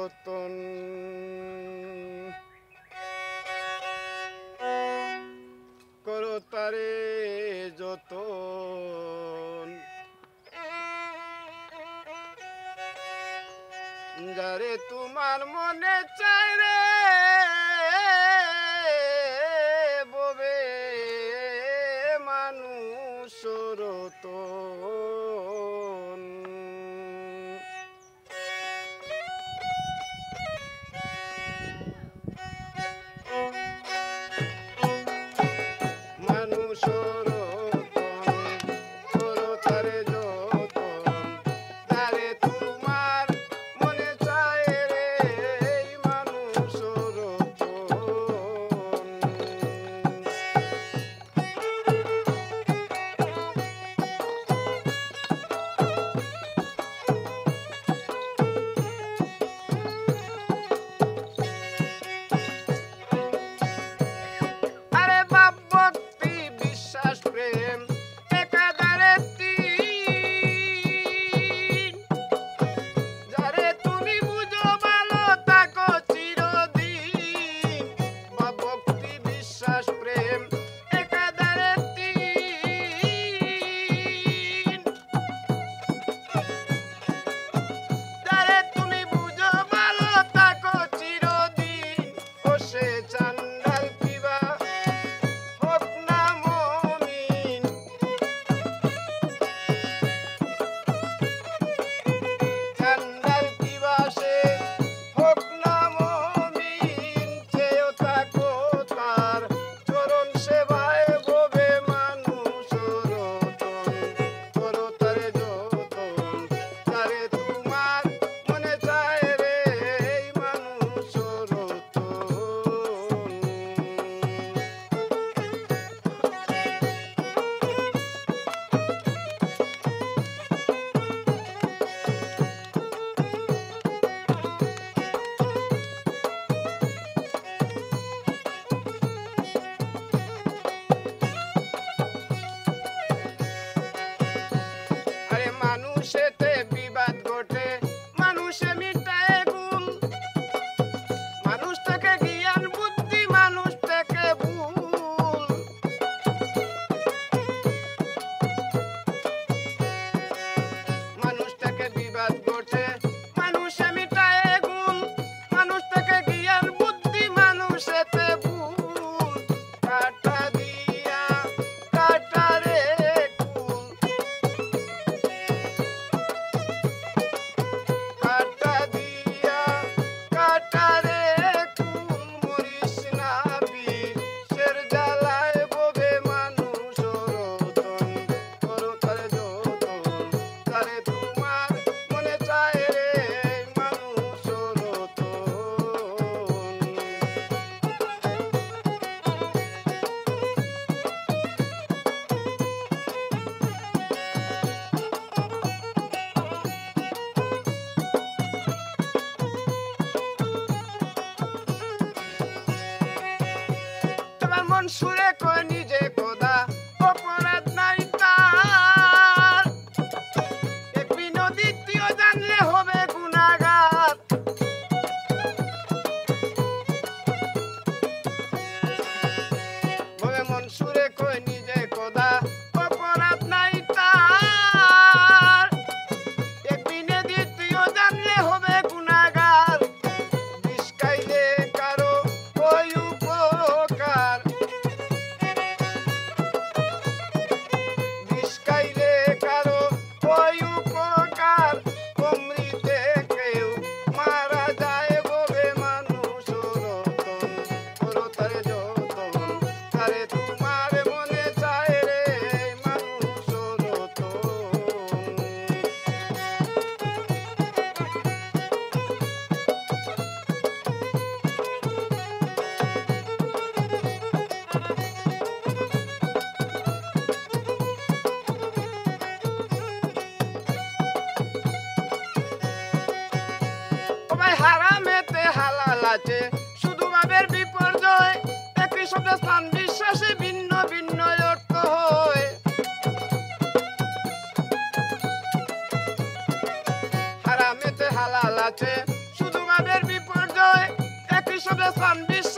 যতন করো তারে যতন যারে তোমার মনে চাই রে ববে মানুষ রতন মানুষ মানুষেতে বিবাদ ঘটে মানুষে মিটায় গুল মানুষ থেকে জ্ঞান বুদ্ধি মানুষ থেকে ভুল মানুষ থেকে বিবাদ ঘটে মানুষে মিটায় গুল মানুষ থেকে জ্ঞান বুদ্ধি মানুষেতে ভুল কাটা দিয়া কাটা রে মন সুরে কয় নিজে খোদা অপরাধ নাই তার এক বিনোদিতীয় জানলে হবে গুনাহগার মন সুরে কয় নিজে খোদা অপরাধ নাই তার এক বিনোদিতীয় জানলে হবে গুনাহগার বিষ খাইলে কারো ওই উপকার হারামেতে হালাল আছে শুধু ভাবের বিপর্যয় একই শব্দ স্থান বিশ্বাসে ভিন্ন ভিন্ন অর্থ হয় হারামেতে হালাল আছে শুধু ভাবের শব্দে স্থান বিশ্বাস